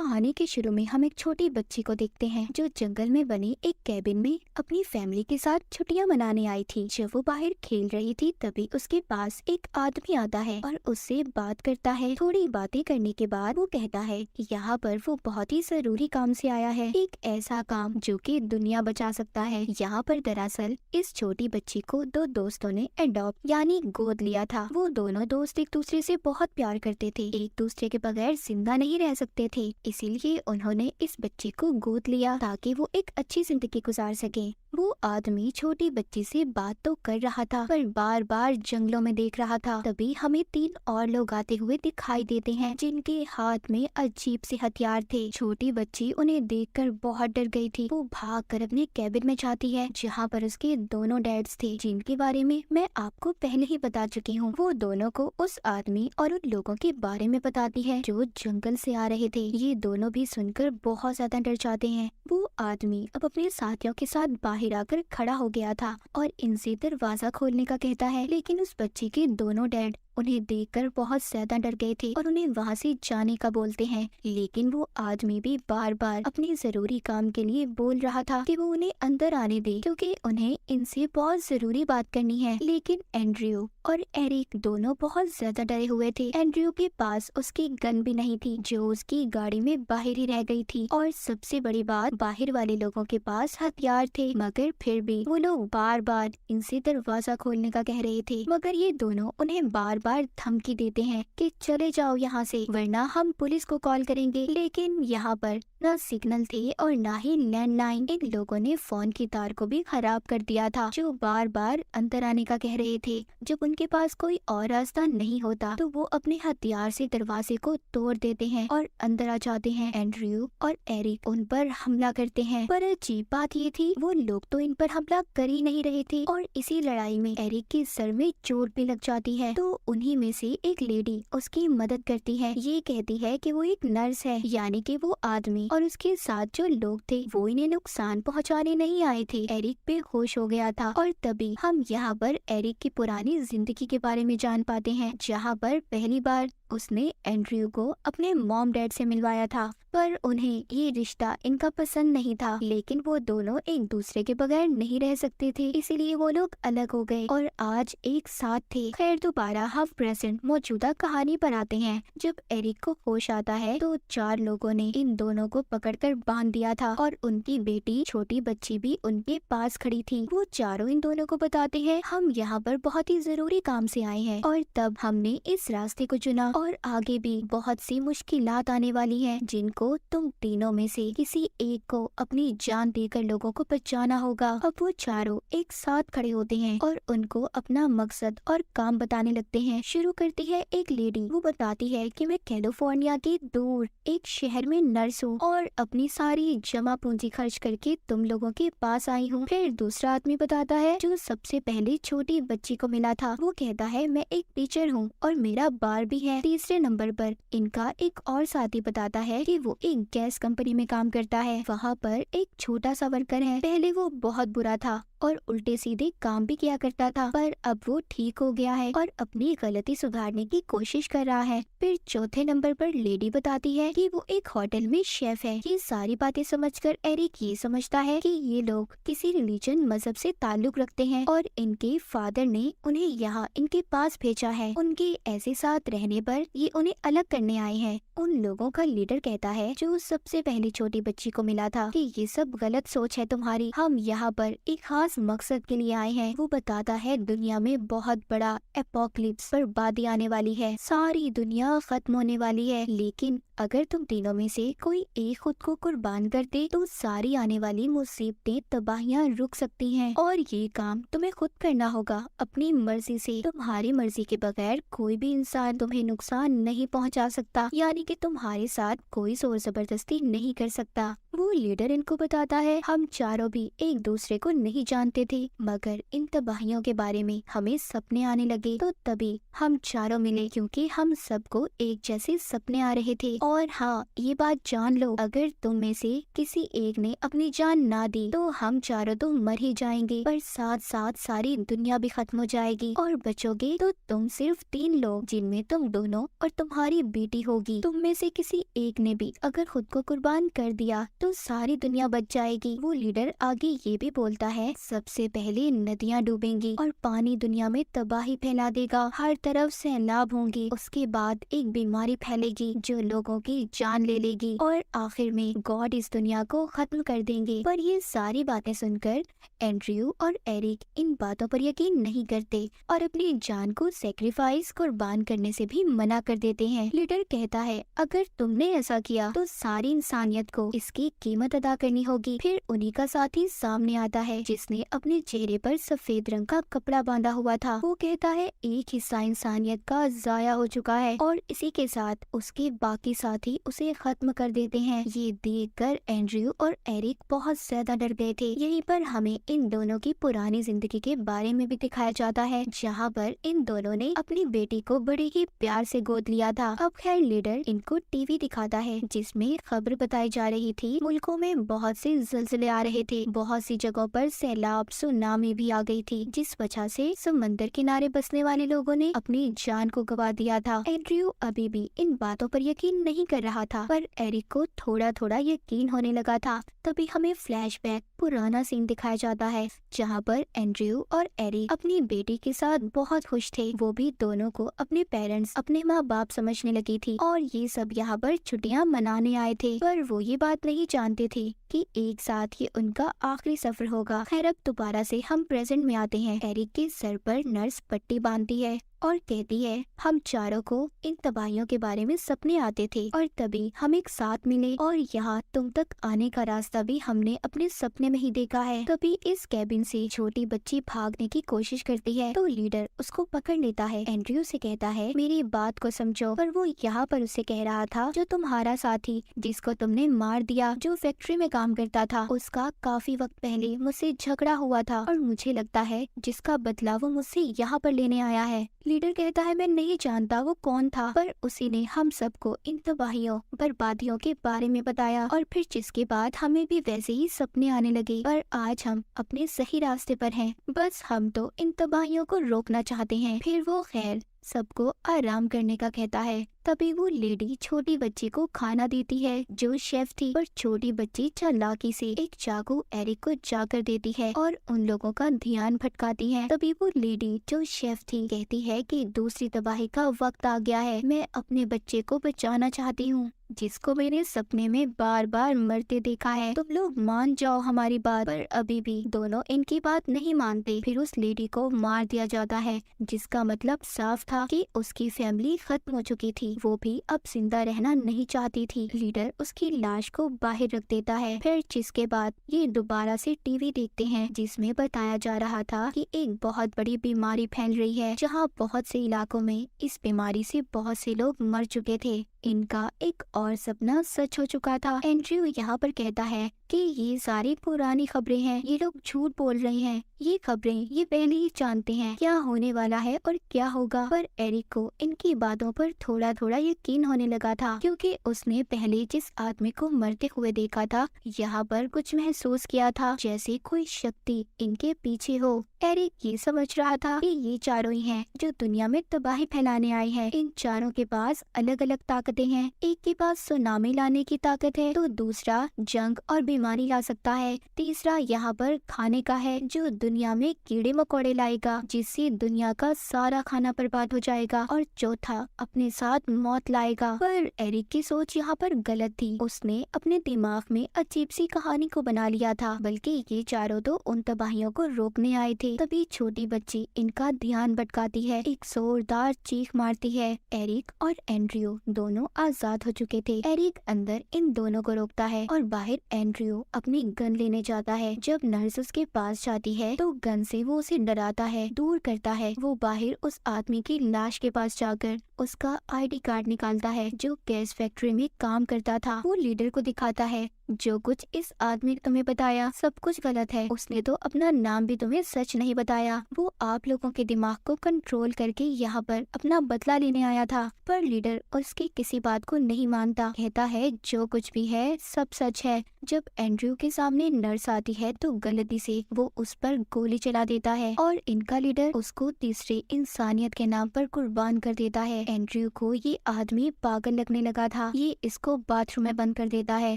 कहानी के शुरू में हम एक छोटी बच्ची को देखते हैं जो जंगल में बने एक कैबिन में अपनी फैमिली के साथ छुट्टियां मनाने आई थी। जब वो बाहर खेल रही थी तभी उसके पास एक आदमी आता है और उससे बात करता है। थोड़ी बातें करने के बाद वो कहता है कि यहाँ पर वो बहुत ही जरूरी काम से आया है, एक ऐसा काम जो कि दुनिया बचा सकता है। यहाँ पर दरअसल इस छोटी बच्ची को दो दोस्तों ने एडॉप्ट यानी गोद लिया था। वो दोनों दोस्त एक दूसरे से बहुत प्यार करते थे, एक दूसरे के बगैर जिंदा नहीं रह सकते थे, इसीलिए उन्होंने इस बच्ची को गोद लिया ताकि वो एक अच्छी जिंदगी गुजार सके। वो आदमी छोटी बच्ची से बात तो कर रहा था पर बार बार जंगलों में देख रहा था। तभी हमें तीन और लोग आते हुए दिखाई देते हैं जिनके हाथ में अजीब से हथियार थे। छोटी बच्ची उन्हें देखकर बहुत डर गई थी। वो भागकर अपने कैबिन में जाती है जहाँ पर उसके दोनों डैड्स थे जिनके बारे में मैं आपको पहले ही बता चुकी हूँ। वो दोनों को उस आदमी और उन लोगों के बारे में बताती है जो जंगल से आ रहे थे। ये दोनों भी सुनकर बहुत ज्यादा डर जाते हैं। वो आदमी अब अपने साथियों के साथ बाहर आकर खड़ा हो गया था और इनसे दरवाजा खोलने का कहता है, लेकिन उस बच्ची के दोनों डैड उन्हें देखकर बहुत ज्यादा डर गए थे और उन्हें वहाँ से जाने का बोलते हैं। लेकिन वो आदमी भी बार बार अपने जरूरी काम के लिए बोल रहा था कि वो उन्हें अंदर आने दे क्योंकि उन्हें इनसे बहुत जरूरी बात करनी है। लेकिन एंड्रयू और एरिक दोनों बहुत ज्यादा डरे हुए थे। एंड्रयू के पास उसकी गन भी नहीं थी जो उसकी गाड़ी में बाहर ही रह गई थी, और सबसे बड़ी बात बाहर वाले लोगों के पास हथियार थे, मगर फिर भी वो लोग बार बार इनसे दरवाजा खोलने का कह रहे थे। मगर ये दोनों उन्हें बार बार धमकी देते हैं कि चले जाओ यहाँ से वरना हम पुलिस को कॉल करेंगे। लेकिन यहाँ पर न सिग्नल थे और न ही लैंडलाइन। इन लोगों ने फोन की तार को भी खराब कर दिया था जो बार बार अंदर आने का कह रहे थे। जब उनके पास कोई और रास्ता नहीं होता तो वो अपने हथियार से दरवाजे को तोड़ देते हैं और अंदर आ जाते हैं। एंड्रयू और एरिक उन पर हमला करते हैं, पर अजीब बात ये थी वो लोग तो इन पर हमला कर ही नहीं रहे थे। और इसी लड़ाई में एरिक के सर में चोट भी लग जाती है तो उन्हीं में से एक लेडी उसकी मदद करती है। ये कहती है कि वो एक नर्स है, यानी कि वो आदमी और उसके साथ जो लोग थे वो इन्हें नुकसान पहुंचाने नहीं आए थे। एरिक बेहोश हो गया था और तभी हम यहाँ पर एरिक की पुरानी जिंदगी के बारे में जान पाते हैं जहाँ पर पहली बार उसने एंड्रयू को अपने मॉम डैड से मिलवाया था, पर उन्हें ये रिश्ता इनका पसंद नहीं था। लेकिन वो दोनों एक दूसरे के बगैर नहीं रह सकते थे, इसीलिए वो लोग अलग हो गए और आज एक साथ थे। खैर दोबारा हम प्रेजेंट मौजूदा कहानी पर आते हैं। जब एरिक को होश आता है तो चार लोगों ने इन दोनों को पकड़कर बांध दिया था और उनकी बेटी छोटी बच्ची भी उनके पास खड़ी थी। वो चारों इन दोनों को बताते हैं हम यहाँ पर बहुत ही जरूरी काम से आए हैं और तब हमने इस रास्ते को चुना और आगे भी बहुत सी मुश्किलात आने वाली हैं जिनको तुम तीनों में से किसी एक को अपनी जान देकर लोगों को बचाना होगा। अब वो चारों एक साथ खड़े होते हैं और उनको अपना मकसद और काम बताने लगते हैं। शुरू करती है एक लेडी। वो बताती है कि मैं कैलिफोर्निया के दूर एक शहर में नर्स हूँ और अपनी सारी जमा पूंजी खर्च करके तुम लोगों के पास आई हूँ। फिर दूसरा आदमी बताता है जो सबसे पहले छोटी बच्ची को मिला था। वो कहता है मैं एक टीचर हूँ और मेरा बार भी है। तीसरे नंबर पर इनका एक और साथी बताता है कि वो एक गैस कंपनी में काम करता है, वहाँ पर एक छोटा सा वर्कर है। पहले वो बहुत बुरा था और उल्टे सीधे काम भी किया करता था, पर अब वो ठीक हो गया है और अपनी गलती सुधारने की कोशिश कर रहा है। फिर चौथे नंबर पर लेडी बताती है कि वो एक होटल में शेफ है। ये सारी बातें समझकर एरिक ये समझता है कि ये लोग किसी रिलीजन मजहब से ताल्लुक रखते हैं और इनके फादर ने उन्हें यहाँ इनके पास भेजा है। उनके ऐसे साथ रहने पर ये उन्हें अलग करने आए हैं। उन लोगों का लीडर कहता है जो सबसे पहले छोटी बच्ची को मिला था कि ये सब गलत सोच है तुम्हारी, हम यहाँ पर एक खास मकसद के लिए आए हैं। वो बताता है दुनिया में बहुत बड़ा एपोकलिप्स बर्बादी आने वाली है, सारी दुनिया खत्म होने वाली है, लेकिन अगर तुम तीनों में से कोई एक खुद को कुर्बान कर दे तो सारी आने वाली मुसीबतें तबाहियां रुक सकती हैं। और ये काम तुम्हें खुद करना होगा अपनी मर्जी से। तुम्हारी मर्जी के बगैर कोई भी इंसान तुम्हें नुकसान नहीं पहुंचा सकता, यानी कि तुम्हारे साथ कोई जोर जबरदस्ती नहीं कर सकता। वो लीडर इनको बताता है, हम चारों भी एक दूसरे को नहीं जानते थे, मगर इन तबाहियों के बारे में हमें सपने आने लगे, तो तभी हम चारों मिले क्योंकि हम सबको एक जैसे सपने आ रहे थे। और हाँ, ये बात जान लो, अगर तुम में से किसी एक ने अपनी जान ना दी तो हम चारों तो मर ही जाएंगे, पर साथ साथ सारी दुनिया भी खत्म हो जाएगी, और बचोगे तो तुम सिर्फ 3 लोग, जिनमें तुम दोनों और तुम्हारी बेटी होगी। तुम में से किसी एक ने भी अगर खुद को कुर्बान कर दिया तो सारी दुनिया बच जाएगी। वो लीडर आगे ये भी बोलता है, सबसे पहले नदियाँ डूबेंगी और पानी दुनिया में तबाही फैला देगा, हर तरफ सैलाब होंगे, उसके बाद एक बीमारी फैलेगी जो लोगों की जान ले लेगी, और आखिर में गॉड इस दुनिया को खत्म कर देंगे। पर ये सारी बातें सुनकर एंड्रयू और एरिक इन बातों पर यकीन नहीं करते और अपनी जान को सेक्रीफाइस कुर्बान करने से भी मना कर देते हैं। लीडर कहता है, अगर तुमने ऐसा किया तो सारी इंसानियत को इसकी कीमत अदा करनी होगी। फिर उन्हीं का साथी सामने आता है जिसने अपने चेहरे पर सफेद रंग का कपड़ा बांधा हुआ था। वो कहता है, एक हिस्सा इंसानियत का जाया हो चुका है और इसी के साथ उसके बाकी साथी उसे खत्म कर देते हैं। ये देखकर एंड्रयू और एरिक बहुत ज्यादा डर गए थे। यहीं पर हमें इन दोनों की पुरानी जिंदगी के बारे में भी दिखाया जाता है, जहाँ पर इन दोनों ने अपनी बेटी को बड़े ही प्यार से गोद लिया था। अब खैर लीडर इनको टीवी दिखाता है जिसमें खबर बताई जा रही थी, मुल्कों में बहुत से ज़लज़ले आ रहे थे, बहुत सी जगहों पर सैलाब सुनामी भी आ गई थी, जिस वजह से समंदर किनारे बसने वाले लोगों ने अपनी जान को गवा दिया था। एंड्रयू अभी भी इन बातों पर यकीन नहीं कर रहा था, पर एरिक को थोड़ा थोड़ा यकीन होने लगा था। तभी हमें फ्लैशबैक पुराना सीन दिखाया जाता है जहाँ पर एंड्रयू और एरिक अपनी बेटी के साथ बहुत खुश थे। वो भी दोनों को अपने पेरेंट्स, अपने माँ बाप समझने लगी थी और ये सब यहाँ पर छुट्टियाँ मनाने आए थे, पर वो ये बात नहीं जानते थे कि एक साथ ये उनका आखिरी सफर होगा। खैर, अब दोबारा से हम प्रेजेंट में आते हैं। एरिक के सर पर नर्स पट्टी बांधती है और कहती है, हम चारों को इन तबाहियों के बारे में सपने आते थे और तभी हम एक साथ मिले और यहाँ तुम तक आने का रास्ता भी हमने अपने सपने में ही देखा है। तभी इस कैबिन से छोटी बच्ची भागने की कोशिश करती है तो लीडर उसको पकड़ लेता है। एंड्रयू से कहता है, मेरी बात को समझो। पर वो यहाँ पर उसे कह रहा था, जो तुम्हारा साथी जिसको तुमने मार दिया, जो फैक्ट्री में काम करता था, उसका काफी वक्त पहले मुझसे झगड़ा हुआ था और मुझे लगता है जिसका बदला वो मुझसे यहाँ पर लेने आया है। लीडर कहता है, मैं नहीं जानता वो कौन था, पर उसी ने हम सबको इन तबाहियों बर्बादियों के बारे में बताया और फिर जिसके बाद हमें भी वैसे ही सपने आने लगे। पर आज हम अपने सही रास्ते पर हैं, बस हम तो इन तबाहियों को रोकना चाहते हैं। फिर वो खैर सबको आराम करने का कहता है। तभी वो लेडी छोटी बच्ची को खाना देती है जो शेफ थी, पर छोटी बच्ची चालाकी से एक चाकू एरिक को जाकर देती है और उन लोगों का ध्यान भटकाती है। तभी वो लेडी जो शेफ थी कहती है कि दूसरी तबाही का वक्त आ गया है, मैं अपने बच्चे को बचाना चाहती हूँ जिसको मैंने सपने में बार बार मरते देखा है। तुम लोग मान जाओ हमारी बात। पर अभी भी दोनों इनकी बात नहीं मानते। फिर उस लेडी को मार दिया जाता है, जिसका मतलब साफ था कि उसकी फैमिली खत्म हो चुकी थी, वो भी अब जिंदा रहना नहीं चाहती थी। लीडर उसकी लाश को बाहर रख देता है। फिर जिसके बाद ये दोबारा से टीवी देखते हैं जिसमें बताया जा रहा था कि एक बहुत बड़ी बीमारी फैल रही है, जहाँ बहुत से इलाकों में इस बीमारी से बहुत से लोग मर चुके थे। इनका एक और सपना सच हो चुका था। एंड्रयू यहाँ पर कहता है कि ये सारी पुरानी खबरें हैं, ये लोग झूठ बोल रहे हैं, ये खबरें ये पहले ही जानते हैं क्या होने वाला है और क्या होगा। पर एरिक को इनकी बातों पर थोड़ा थोड़ा यकीन होने लगा था, क्योंकि उसने पहले जिस आदमी को मरते हुए देखा था, यहाँ पर कुछ महसूस किया था जैसे कोई शक्ति इनके पीछे हो। एरिक ये समझ रहा था कि ये चारों ही हैं जो दुनिया में तबाही फैलाने आए हैं। इन चारों के पास अलग अलग ताकतें हैं। एक के पास सुनामी लाने की ताकत है, तो दूसरा जंग और बीमारी ला सकता है, तीसरा यहाँ पर खाने का है जो दुनिया में कीड़े मकोड़े लाएगा जिससे दुनिया का सारा खाना बर्बाद हो जाएगा, और चौथा अपने साथ मौत लाएगा। पर एरिक की सोच यहाँ पर गलत थी। उसने अपने दिमाग में अजीब सी कहानी को बना लिया था, बल्कि ये चारों तो उन तबाहियों को रोकने आए थे। तभी छोटी बच्ची इनका ध्यान भटकाती है, एक जोरदार चीख मारती है। एरिक और एंड्रयू दोनों आजाद हो चुके थे। एरिक अंदर इन दोनों को रोकता है और बाहर एंड्रयू अपनी गन लेने जाता है। जब नर्स उसके पास जाती है तो गन से वो उसे डराता है, दूर करता है। वो बाहर उस आदमी की लाश के पास जाकर उसका आईडी कार्ड निकालता है जो गैस फैक्ट्री में काम करता था। वो लीडर को दिखाता है, जो कुछ इस आदमी ने तुम्हें बताया सब कुछ गलत है। उसने तो अपना नाम भी तुम्हें सच नहीं बताया। वो आप लोगों के दिमाग को कंट्रोल करके यहाँ पर अपना बदला लेने आया था। पर लीडर उसकी किसी बात को नहीं मानता, कहता है जो कुछ भी है सब सच है। जब एंड्रयू के सामने नर्स आती है तो गलती से वो उस पर गोली चला देता है और इनका लीडर उसको तीसरी इंसानियत के नाम पर कुर्बान कर देता है। एंड्रयू को ये आदमी पागल लगने लगा था। ये इसको बाथरूम में बंद कर देता है।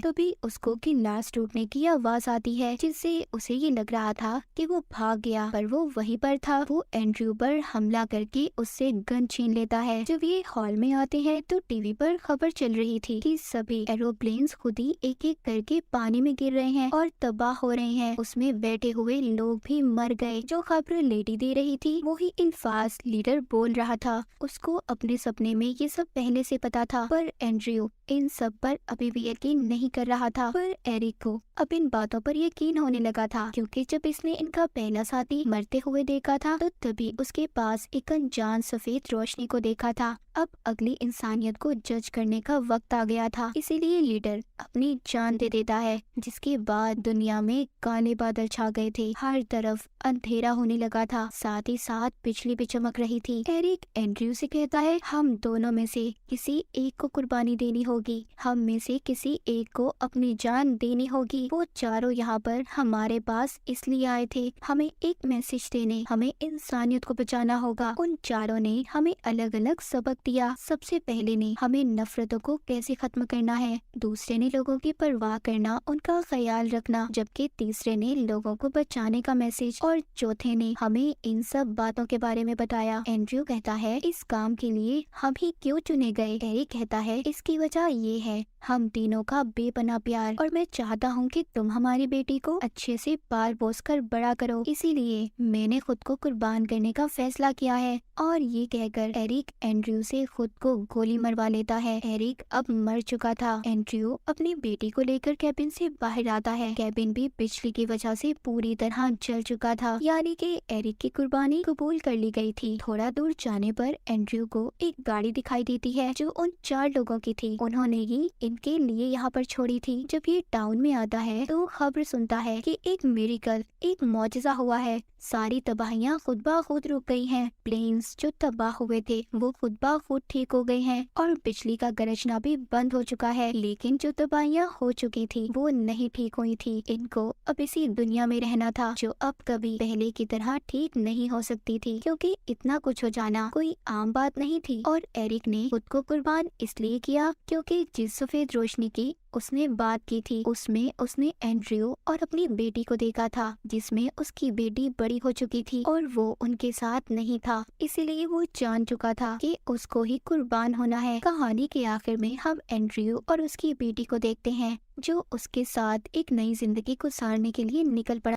तभी उसको गिलास टूटने की आवाज आती है, जिससे उसे ये लग रहा था कि वो भाग गया, पर वो वहीं पर था। वो एंड्रयू पर हमला करके उससे गन छीन लेता है। जब ये हॉल में आते हैं तो टीवी पर खबर चल रही थी कि सभी एरोप्लेन्स खुद ही एक एक करके पानी में गिर रहे हैं और तबाह हो रहे हैं। उसमें बैठे हुए लोग भी मर गए। जो खबर लेडी दे रही थी वो ही इनफास लीडर बोल रहा था। उसको अपने सपने में ये सब पहले से पता था, पर एंड्रयू इन सब पर अभी भी यकीन नहीं कर रहा था। पर एरिक को अब इन बातों पर यकीन होने लगा था, क्योंकि जब इसने इनका पहला साथी मरते हुए देखा था तो तभी उसके पास एक अनजान सफेद रोशनी को देखा था। अब अगली इंसानियत को जज करने का वक्त आ गया था, इसीलिए लीडर अपनी जान दे देता है। जिसके बाद दुनिया में काले बादल छा गए थे, हर तरफ अंधेरा होने लगा था, साथ ही साथ बिजली भी चमक रही थी। एरिक एंड्रयू से कहता है हम दोनों में से किसी एक को कुर्बानी देनी होगी, हम में से किसी एक को अपनी जान देनी होगी। वो चारों यहाँ पर हमारे पास इसलिए आए थे, हमें एक मैसेज देने, हमें इंसानियत को बचाना होगा। उन चारों ने हमें अलग अलग सबक दिया। सबसे पहले ने हमें नफरतों को कैसे खत्म करना है, दूसरे ने लोगों की परवाह करना, उनका ख्याल रखना, जबकि तीसरे ने लोगों को बचाने का मैसेज, और चौथे ने हमें इन सब बातों के बारे में बताया। एंड्रयू कहता है इस काम के लिए हम ही क्यों चुने गए। एरिक कहता है इसकी वजह ये है हम तीनों का बेपनाह प्यार, और मैं चाहता हूँ कि तुम हमारी बेटी को अच्छे से पाल पोस कर बड़ा करो, इसीलिए मैंने खुद को कुर्बान करने का फैसला किया है। और ये कहकर एरिक एंड्रयू से खुद को गोली मरवा लेता है। एरिक अब मर चुका था। एंड्रयू अपनी बेटी को लेकर कैबिन से बाहर आता है। कैबिन भी बिजली की वजह से पूरी तरह जल चुका था, यानी कि एरिक की कुर्बानी कबूल कर ली गई थी। थोड़ा दूर जाने पर एंड्रयू को एक गाड़ी दिखाई देती है जो उन 4 लोगों की थी। उन्होंने ही इनके लिए यहाँ पर छोड़ी थी। जब ये टाउन में आता है तो खबर सुनता है कि एक मिरेकल, एक मौजज़ा हुआ है। सारी तबाहियां खुद ब खुद रुक गई हैं। प्लेन्स जो तबाह हुए थे वो खुद ब खुद ठीक हो गए हैं और बिजली का गरजना भी बंद हो चुका है। लेकिन जो तबाहियां हो चुकी थी वो नहीं ठीक हुई थी। इनको अब इसी दुनिया में रहना था जो अब कभी पहले की तरह ठीक नहीं हो सकती थी, क्योंकि इतना कुछ हो जाना कोई आम बात नहीं थी। और एरिक ने खुद को कुर्बान इसलिए किया क्योंकि जिस सफेद रोशनी की उसने बात की थी उसमें उसने एंड्रयू और अपनी बेटी को देखा था, जिसमें उसकी बेटी बड़ी हो चुकी थी और वो उनके साथ नहीं था। इसीलिए वो जान चुका था कि उसको ही कुर्बान होना है। कहानी के आखिर में हम एंड्रयू और उसकी बेटी को देखते हैं जो उसके साथ एक नई जिंदगी गुजारने के लिए निकल पड़ा।